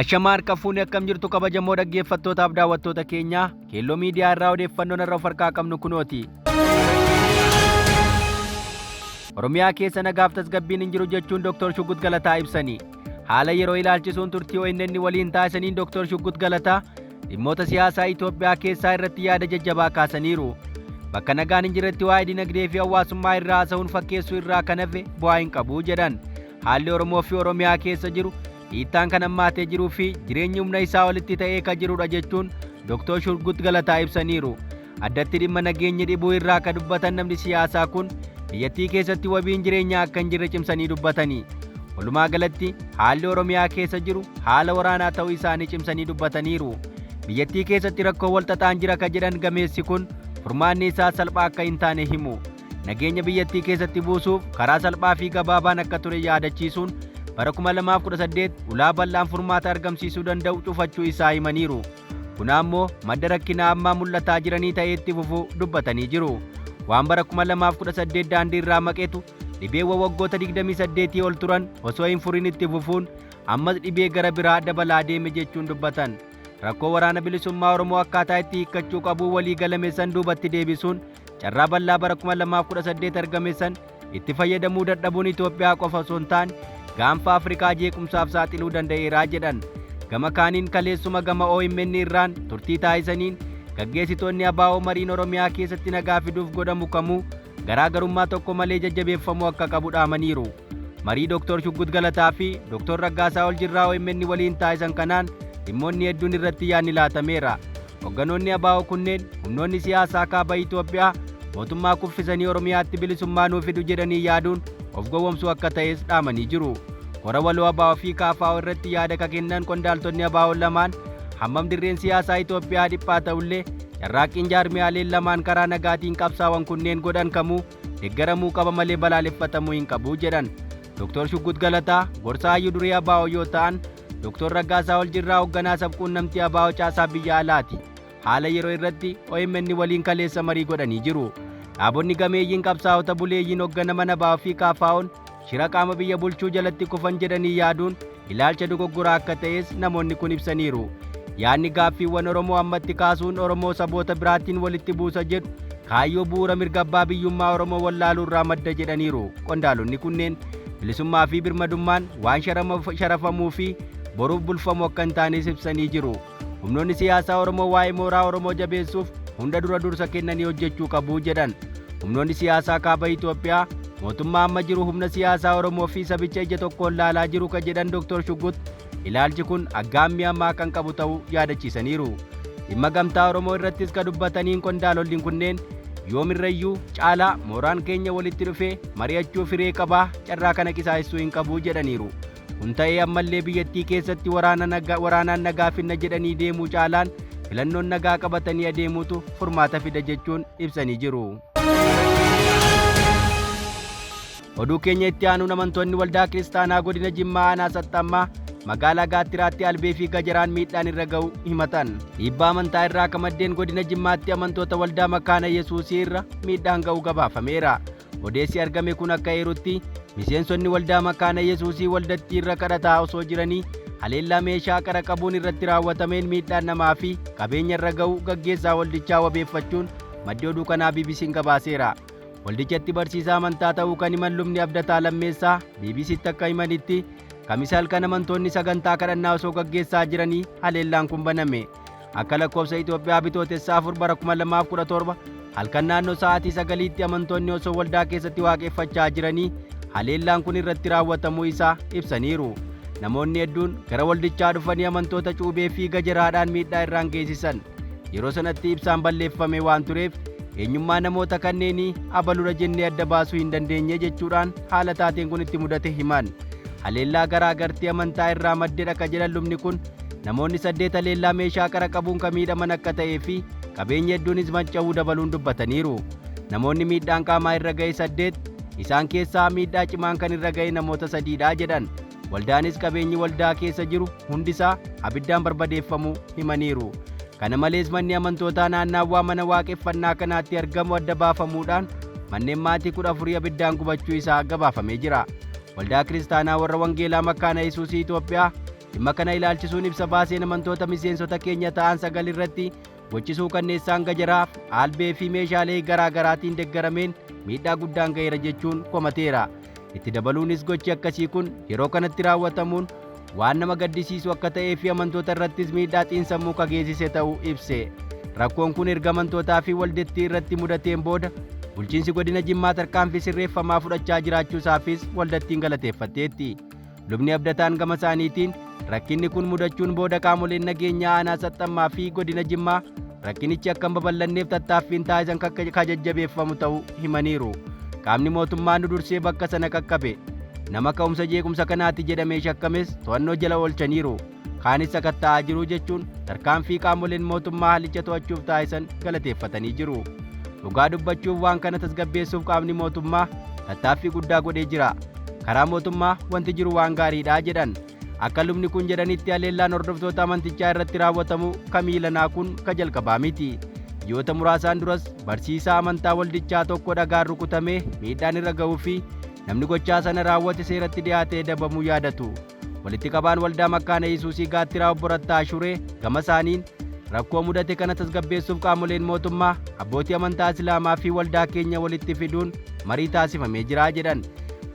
Ashamaa harka fuunee akkam jirtu kabajamoo dhaggeeffattootaaf daawwattoota keenya Kelloo miidiyaa irraa odeeffannoon irra farkaa qabnu kunooti. Oromiyaa keessa nagaaf tasgabbiin hin jiru jechuun Dr. Shuggut Galataa ibsanii. Haala yeroo ilaalchisuun turtii ONN waliin taasisaniin Dr. Shuggut Galataa dhimmoota siyaasaa Itoophiyaa keessaa irratti yaada jajjabaa kaasaniiru. Bakka nagaan hin jirretti waa'ee dinagdee fi hawaasummaa irraa haasa'uun fakkeessuu irraa kan hafe bu'aa hin qabu jedhan. Haalli Oromoo fi Oromiyaa keessa jiru hiittaan kan hammaatee jiruu fi jireenyi humna isaa walitti ta'ee kan jirudha jechuun Dr. Shuggut Galataa ibsaniiru. Addatti dhimma nageenyi dhibuu irraa kan dubbatan namni siyaasaa kun biyyattii keessatti wabiin jireenyaa akka hin jirre cimsanii dubbatanii. Walumaa galatti haalli Oromiyaa keessa jiru haala waraanaa ta'uu isaanii cimsanii dubbataniiru. Biyyattii keessatti rakkoo walxaxaan jira kan jedhan gameessi kun furmaanni isaa salphaa akka hin taane himu. Nageenya biyyattii keessatti buusuuf karaa salphaa fi gabaabaan akka ture yaadachiisuun bara 2018 ulaa bal'aan furmaata argamsiisuu danda'u cufachuu isaa himaniiru. Kun ammoo madda rakkinaa ammaa mul'ataa jiranii ta'ee itti fufuu dubbatanii jiru. Waan bara 2018 daandii irraa maqeetu dhibeewwan waggoota 28 ol turan osoo hin furin itti fufuun ammas dhibee gara biraa dabalaa deeme jechuun dubbatan. Rakkoo waraana bilisummaa Oromoo akkaataa itti hiikkachuu qabu walii galame san duubatti deebisuun carraa bal'aa bara 2018 argame san itti fayyadamuu dadhabuun Itoophiyaa qofa osoo hin taane gaanfa Afrikaa jeequmsaaf saaxiluu danda'eeraa jedhan. Gama kaaniin kaleessuma gama OMN irraan turtii taasisaniin gaggeessitoonni ABO mariin Oromiyaa keessatti nagaa fiduuf godhamu kamuu garaagarummaa tokko malee jajjabeeffamuu akka qabu dhaamaniiru. Marii Dr. Shuggut Galataa fi Dr. Raggaasaa Oljirraa OMN waliin taasisan kanaan dhimmoonni hedduun irratti yaadni laatameera. Hogganoonni ABO kunneen humnoonni siyaasaa kaaba Itoophiyaa mootummaa kuffisanii Oromiyaatti bilisummaa nuu fidu jedhanii yaaduun of gowwomsuu akka ta'es dhaamanii jiru. Hora waloo ABO fi KFO irratti yaada ka kennan qondaaltonni ABO lamaan hammam dirreen siyaasaa Itoophiyaa dhiphaa ta'ullee carraaqqiin jaarmiyaaleen lamaan karaa nagaatiin qabsaa'an kunneen godhan kamuu deeggaramuu qaba malee balaaleffatamuu hin qabu jedhan. Dr. Shuggut Galataa gorsaa hayyuu duree ABO yoo ta'an, Dr. Raggaasaa Oljirraa hoogganaa sabquunnamtii ABO caasaa biyya alaati. Haala yeroo irratti OMN waliin kaleessa marii godhanii jiru. Dhaabonni gameeyyiin qabsaa'ota buleeyyiin hoogganaman ABO fi KFO'n shira qaama biyya bulchuu jalatti kufan jedhanii yaaduun ilaalcha dogoggoraa akka ta'es namoonni kun ibsaniiru. Yaadni gaaffiiwwan Oromoo ammatti kaasuun Oromoo saboota biraatiin walitti buusa jedhu kaayyoo bu'uura mirga abbaa biyyummaa Oromoo wallaaluu irraa madda jedhaniiru. Qondaalonni kunneen bilisummaa fi birmadummaan waan sharafamuu fi boruuf bulfamu akka hin taanes ibsanii jiru. Humnoonni siyaasaa Oromoo waa'ee mooraa Oromoo jabeessuuf hunda dura dursa kennanii hojjechuu qabu jedhan. Humnoonni siyaasaa kaaba Itoophiyaa mootummaa amma jiru humna siyaasaa Oromoo fi sabicha ija tokkoon laalaa jiru ka jedhan Dr. Shuggut ilaalchi kun aggaammii ammaa kan qabu ta'uu yaadachiisaniiru. Dhimma gamtaa Oromoo irrattis ka dubbataniin qondaalolliin kunneen yoomirrayyuu caalaa mooraan keenya walitti dhufee mari'achuu firee qabaa carraa kana qisaa'essuu hin qabu jedhaniiru. Kun ta'ee ammallee biyyattii keessatti waraanaan nagaa finna jedhanii deemuu caalaan filannoon nagaa qabatanii adeemuutu furmaata fida jechuun ibsanii jiru. Oduu keenya itti aanuun amantoonni waldaa kiristaanaa godina Jimmaa aanaa Saxxammaa magaalaa Gaattiraatti albee fi gajaraan miidhaan irra ga'u himatan. Dhiibbaa amantaa irraa ka maddeen godina Jimmaatti amantoota waldaa makaana Yesuusii irra miidhaan ga'u gabaafameera. Odeessi argame kun akka eerutti miseensonni waldaa makaana Yesuusii waldattii irra kadhataa osoo jiranii haleellaa meeshaa qara qabuun irratti raawwatameen miidhaan namaa fi qabeenya irra ga'u gaggeessaa waldichaa wabeeffachuun maddi oduu kanaa BBC'n gabaaseera. Waldichatti barsiisaa amantaa ta'uu kan himan lubni Abdataa Lammeessaa BBC'tti akka himanitti kamisa halkan amantoonni sagantaa kadhannaa osoo gaggeessaa jiranii haleellaan kun baname. Akka lakkoofsa Itoophiyaa bitootessaa 4 bara 2017 halkan naannoo sa'aatii 9tti amantoonni osoo waldaa keessatti waaqeffachaa jiranii haleellaan kun irratti raawwatamuu isaa ibsaniiru. Namoonni hedduun gara waldichaa dhufanii amantoota cuubee fi gajaraadhaan miidhaa irraan geessisan. Yeroo sanatti ibsaan balleeffame waan tureef eenyummaa namoota kanneenii abalura jennee adda baasuu hin dandeenye jechuudhaan haala taateen kun itti mudate himan. Haleellaa garaagartii amantaa irraa maddedha ka jedhan lubni kun namoonni 8 haleellaa meeshaa qara qabuun ka miidhaman akka ta'ee fi qabeenya hedduunis manca'uu dabaluun dubbataniiru. Namoonni miidhaan qaamaa irra ga'e 8 isaan keessaa miidhaa cimaan kan irra ga'e namoota 3dha jedhan. Waldaanis qabeenyi waldaa keessa jiru hundisaa abiddaan barbadeeffamuu himaniiru. Kana malees manni amantootaa naannaawwaa mana waaqeffannaa kanaatti argamu adda baafamuudhaan manneen maatii 14 abiddaan gubachuu isaa gabaafamee jira. Waldaa kiristaanaa warra wangeelaa makaana Yesuusii Itoophiyaa dhimma kana ilaalchisuun ibsa baaseen amantoota miseensota keenya ta'an 9 irratti gochisuu kanneessaan gajaraaf albee fi meeshaalee garaa garaatiin deeggarameen miidhaa guddaan ga'eera jechuun komateera. Itti dabaluunis gochi akkasii kun yeroo kanatti raawwatamuun waan nama gaddisiisu akka ta'ee fi amantoota irrattis miidhaa xiinsammuu kageessise ta'uu ibse. Rakkoon kun erga amantootaa fi waldettii irratti mudateen booda bulchiinsi godina Jimmaa tarkaanfii sirreeffamaa fudhachaa jiraachuusaafis waldattiin galateeffatteetti. Lubni abdataan gama isaaniitiin rakkinni kun mudachuun booda qaamoleen nageenyaa aanaa Saxxammaa fi godina Jimmaa rakkinichi akka hin babal'anneef tattaaffiin taasisan kajajjabeeffamu ta'uu himaniiru. Qaamni mootummaa nu dursee bakka sana qaqqabe nama ka'umsa jeequmsa kanaatti jedhamee shakkames to'annoo jala oolchaniiru. Kaanis sakatta'aa jiru jechuun tarkaanfii qaamoleen mootummaa haalicha to'achuuf taasisan galateeffatanii jiru. Dhugaa dubbachuuf waan kana tasgabbeessuuf qaamni mootummaa tattaaffii guddaa godhee jira. Karaa mootummaa wanti jiru waan gaariidha jedhan. Akka lubni kun jedhanitti haleellaan hordoftoota amantichaa irratti raawwatamu kamiilanaa kun ka jalqabaa miti. Ji'oota muraasaan duras barsiisaa amantaa waldichaa tokko dhagaan rukutamee miidhaan irra ga'uu fi namni gochaa sana raawwate seeratti dhiyaatee adabamuu yaadatu. Walitti qabaan waldaa Makkaana Yesuusii Gaattiraa obbo Rattaa Shuree gama isaaniin rakkoo mudate kana tasgabbeessuuf qaamoleen mootummaa abbootii amantaa Islaamaa fi waldaa keenya walitti fiduun marii taasifamee jira jedhan.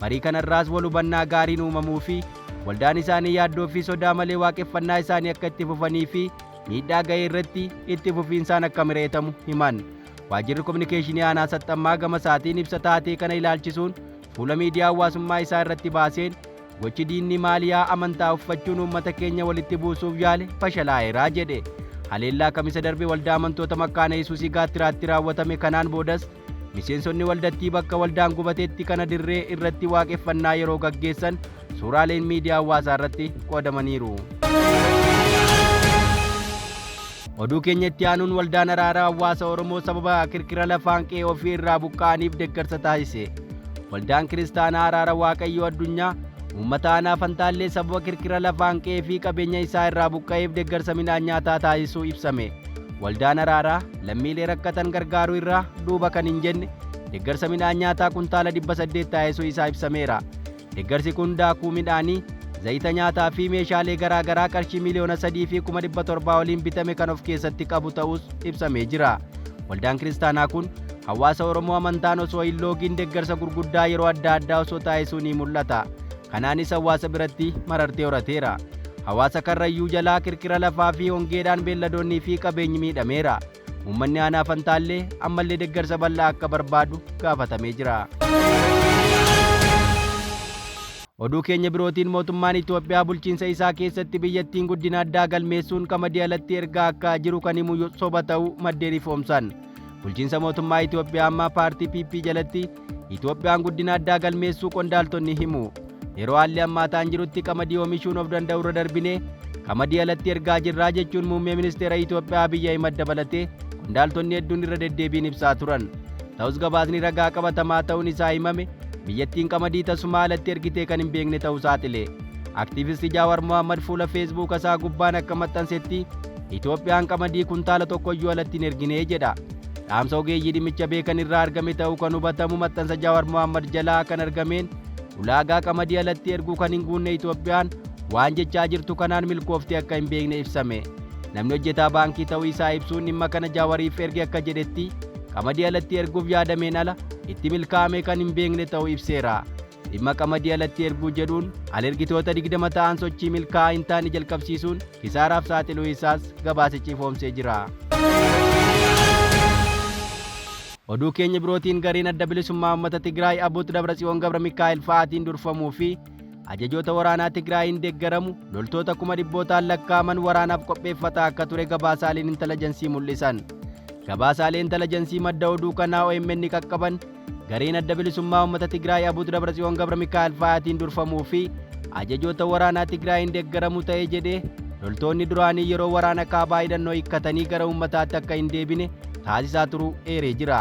Marii kanarraas wal hubannaa gaariin uumamuu fi waldaan isaanii yaaddoo fi sodaa malee waaqeffannaa isaanii akka itti fufanii fi miidhaa ga'ee irratti itti fufiinsaan akka mireetamu himan. Waajjirri kominikeeshinii aanaa Saxxammaa gama isaatiin ibsa taatee kana ilaalchisuun fuula miidiyaa hawaasummaa isaa irratti baaseen gochi diinni maaliyaa amantaa uffachuun uummata keenya walitti buusuuf yaale fashalaa'eeraa jedhe. Haleellaa kamisa darbe waldaa amantoota Makkaana Yesuusii Gaattiraatti raawwatame kanaan boodas miseensonni waldattii bakka waldaan gubateetti kana dirree irratti waaqeffannaa yeroo gaggeessan suuraaleen miidiyaa hawaasaa irratti qoodamaniiru. Oduu keenya itti aanuun waldaan araaraa hawaasa Oromoo sababa kirkira lafaan qe'ee ofii irraa buqqa'aniif deeggarsa taasise. Waldaan kiristaanaa araara Waaqayyoo addunyaa uummata aanaa Fantaallee sababa kirkira lafaan qe'ee fi qabeenya isaa irraa buqqa'eef deeggarsa midhaan nyaataa taasisuu ibsame. Waldaan araaraa lammiilee rakkatan gargaaruu irraa duuba kan hin jenne deeggarsa midhaan nyaataa kuntaala 800 taasisuu isaa ibsameera. Deeggarsi kun daakuu midhaanii, zayita nyaataa fi meeshaalee garaa garaa qarshii miliyoona 3,700 waliin bitame kan of keessatti qabu ta'us ibsamee jira. Waldaan kiristaanaa kun hawaasa Oromoo amantaan osoo hin loogiin deeggarsa gurguddaa yeroo adda addaa osoo taasisuu ni mul'ata. Kanaanis hawaasa biratti marartee horateera. Hawaasa karrayyuu jalaa kirkira lafaa fi hongeedhaan beelladoonnii fi qabeenyi miidhameera. Uummanni aanaa Fantaallee ammallee deeggarsa bal'aa akka barbaadu gaafatamee jira. Oduu keenya birootiin mootummaan Itoophiyaa bulchiinsa isaa keessatti biyyattiin guddina addaa galmeessuun qamadii alatti ergaa akka jiru kan himu soba ta'uu maddeen ifoomsan. Bulchiinsa mootummaa Itoophiyaa ammaa paartii PP jalatti Itoophiyaan guddina addaa galmeessuu qondaaltonni himu. Yeroo haalli ammaataan jirutti qamadii oomishuun of danda'u irra darbinee qamadii alatti ergaa jirraa jechuun muummee ministeera Itoophiyaa Abey Ahmed dabalatee qondaaltonni hedduun irra deddeebiin ibsaa turan. Ta'us gabaasni ragaa qabatamaa ta'uun isaa himame biyyattiin qamadii tasuma alatti ergitee kan hin beekne ta'uu saaxile. Aktiivisti Jawar Mohammed fuula Facebook isaa gubbaan akka maxxansetti Itoophiyaan qamadii kuntaala tokkoyyuu alatti hin ergine jedha. Dhaamsa ogeeyyii dhimmicha beekan irraa argame ta'uu kan hubatamu maxxansa Jawar Mohammed jalaa kan argameen ulaagaa qamadii alatti erguu kan hin guunne Itoophiyaan waan jechaa jirtu kanaan milkooftee akka hin beekne ibsame. Namni hojjetaa baankii ta'uu isaa ibsuun dhimma kana Jawariif erge akka jedhetti qamadii alatti erguuf yaadameen ala itti milkaa'ame kan hin beekne ta'uu ibseera. Dhimma qamadii alatti erguu jedhuun alergitoota 20 ta'an sochii milkaa'aa hin taane jalqabsiisuun kisaaraaf saaxiluu isaas gabaasichi ifoomsee jira. Oduu keenya birootiin gareen adda bilisummaa uummata Tigray Debretsion Gebremichael fa'aatiin durfamuu fi ajajoota waraanaa Tigraayin deeggaramu loltoota 100,000 lakkaa'aman waraanaaf qopheeffataa akka ture gabaasaaleen intelijeensii mul'isan. Gabaasaaleen intelijeensii madda oduu kanaa OMN qaqqaban gareen adda bilisummaa uummata Tigray Debretsion Gebremichael fa'aatiin durfamuu fi ajajoota waraanaa Tigraayin deeggaramu ta'ee jedhee loltoonni duraanii yeroo waraana kaabaa hidhannoo hiikkatanii gara uummataatti akka hin deebine taasisaa turuu eeree jira.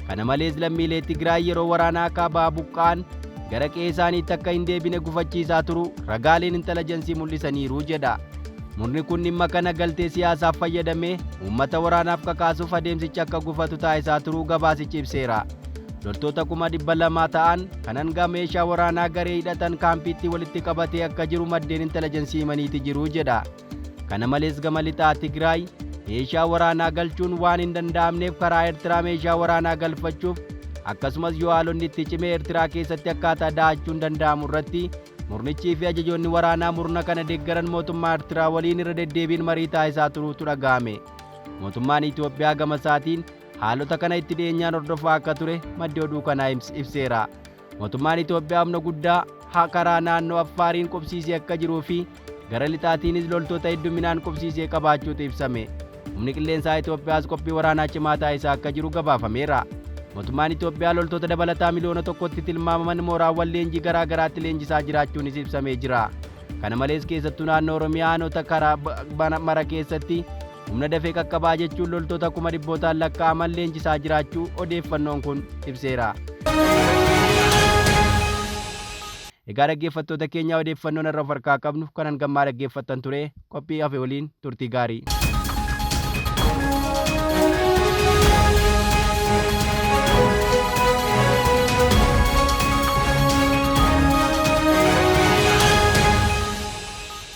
Kana malees lammiilee Tigraay yeroo waraanaa kaabaa buqqa'an gara qe'ee isaaniitti akka hin deebine gufachiisaa turuu ragaaleen intelijeensii mul'isaniiru jedha. Murni kun dhimma kana galtee siyaasaaf fayyadamee uummata waraanaaf kakaasuuf adeemsicha akka gufatu taasisaa turuu gabaasichi ibseera. loltoota 200,000 ta'an kan hanga meeshaa waraanaa garee hidhatan kaampiitti walitti qabatee akka jiru maddeen intelligensii himaniiti jiru jedha. Kana malees gama lixaa Tigray meeshaa waraanaa galchuun waan hin danda'amneef karaa Eertiraa meeshaa waraanaa galfachuuf akkasumas yoo haalonni itti cimee Eertiraa keessatti akkaataa da'achuun danda'amu irratti murnichii fi ajajoonni waraanaa murna kana deeggaran mootummaa Eertiraa waliin irra deddeebiin marii taasisaa turuutu dhaga'ame. Mootummaan Itoophiyaa gama isaatiin haalota kana itti dhiyeenyaan hordofaa akka ture maddi oduu kanaa ibseera. Mootummaan Itoophiyaa humna guddaa karaa naannoo Affaariin qubsiisee akka jiruu fi gara lixaatiinis loltoota hedduminaan qubsiisee qabaachuutu ibsame. Humni qilleensaa Itoophiyaas qophii waraanaa cimaa taasisaa akka jiru gabaafameera. Mootummaan Itoophiyaa loltoota dabalataa miliyoona tokkotti tilmaamaman mooraawwan leenjii garaa garaatti leenjisaa jiraachuunis ibsamee jira. Kana malees keessattuu naannoo Oromiyaa aanota karaa mara keessatti humna dafee qaqqabaa jechuun loltoota 100,000 lakkaa'aman leenjisaa jiraachuu odeeffannoon kun ibseera. Egaa dhaggeeffattoota keenya odeeffannoon irra harkaa qabnu kanan gammaa dhaggeeffattan ture qophii hafe waliin turtii gaarii.